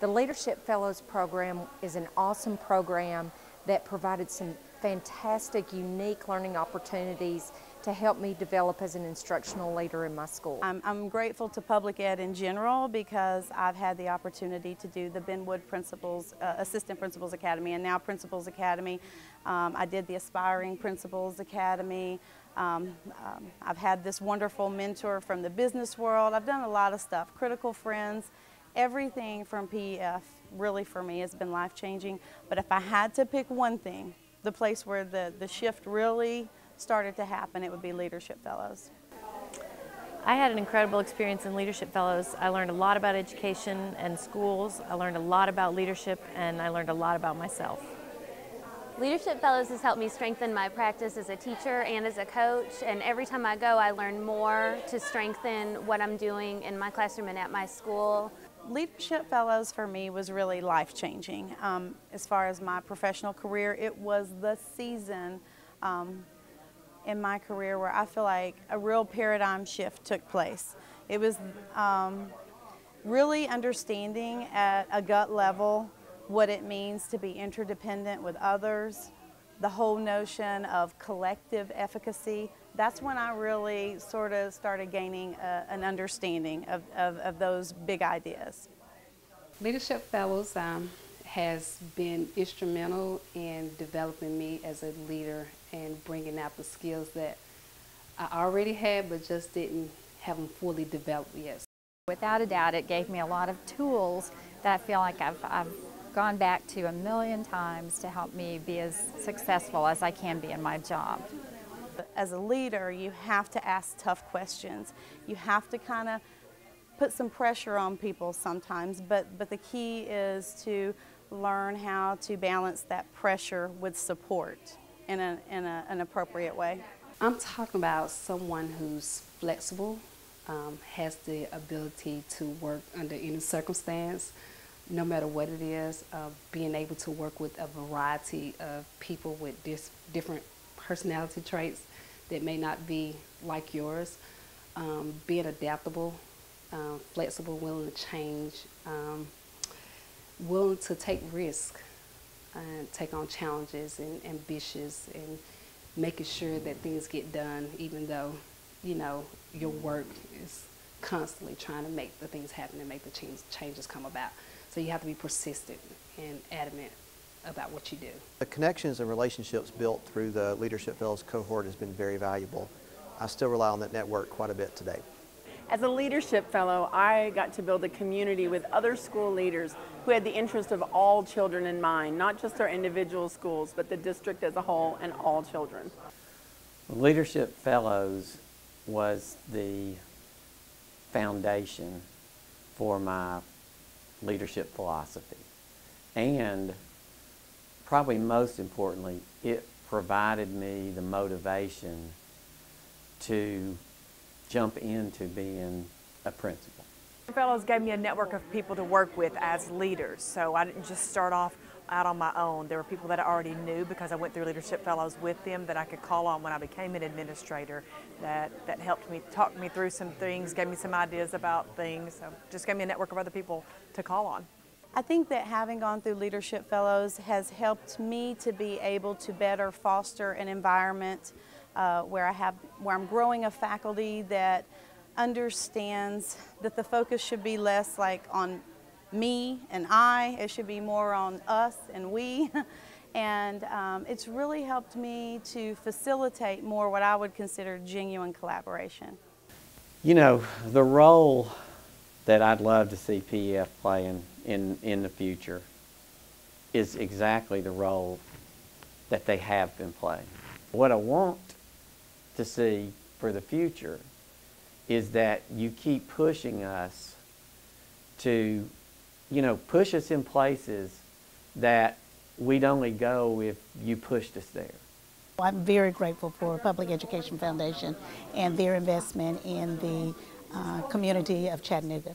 The Leadership Fellows program is an awesome program that provided some fantastic, unique learning opportunities to help me develop as an instructional leader in my school. I'm grateful to public ed in general because I've had the opportunity to do the Benwood Principals, Assistant Principals Academy, and now Principals Academy. I did the Aspiring Principals Academy. I've had this wonderful mentor from the business world. I've done a lot of stuff, critical friends. Everything from PEF really for me has been life-changing. But if I had to pick one thing, the place where the shift really started to happen, it would be Leadership Fellows. I had an incredible experience in Leadership Fellows. I learned a lot about education and schools. I learned a lot about leadership, and I learned a lot about myself. Leadership Fellows has helped me strengthen my practice as a teacher and as a coach, and every time I go I learn more to strengthen what I'm doing in my classroom and at my school. Leadership Fellows for me was really life-changing. As far as my professional career, it was the season in my career where I feel like a real paradigm shift took place. It was really understanding at a gut level what it means to be interdependent with others, the whole notion of collective efficacy. That's when I really sort of started gaining an understanding of those big ideas. Leadership Fellows has been instrumental in developing me as a leader and bringing out the skills that I already had but just didn't have them fully developed yet. Without a doubt, it gave me a lot of tools that I feel like I've gone back to a million times to help me be as successful as I can be in my job. As a leader, you have to ask tough questions. You have to kind of put some pressure on people sometimes, but the key is to learn how to balance that pressure with support in an appropriate way. I'm talking about someone who's flexible, has the ability to work under any circumstance, no matter what it is, being able to work with a variety of people with different personality traits that may not be like yours, being adaptable, flexible, willing to change, willing to take risk, and take on challenges, and ambitious, and making sure that things get done even though, you know, your work is constantly trying to make the things happen and make the changes come about. So you have to be persistent and adamant about what you do. The connections and relationships built through the Leadership Fellows cohort has been very valuable. I still rely on that network quite a bit today. As a Leadership Fellow, I got to build a community with other school leaders who had the interest of all children in mind, not just our individual schools, but the district as a whole and all children. Leadership Fellows was the foundation for my leadership philosophy, and probably most importantly, it provided me the motivation to jump into being a principal. Fellows gave me a network of people to work with as leaders, so I didn't just start off out on my own. There were people that I already knew because I went through Leadership Fellows with them that I could call on when I became an administrator, that helped me, talk me through some things, gave me some ideas about things, so just gave me a network of other people to call on. I think that having gone through Leadership Fellows has helped me to be able to better foster an environment where I'm growing a faculty that understands that the focus should be less like on me and I, it should be more on us and we. And it's really helped me to facilitate more what I would consider genuine collaboration. You know, the role that I'd love to see PEF playing in the future is exactly the role that they have been playing. What I want to see for the future is that you keep pushing us to, you know, push us in places that we'd only go if you pushed us there. I'm very grateful for Public Education Foundation and their investment in the community of Chattanooga.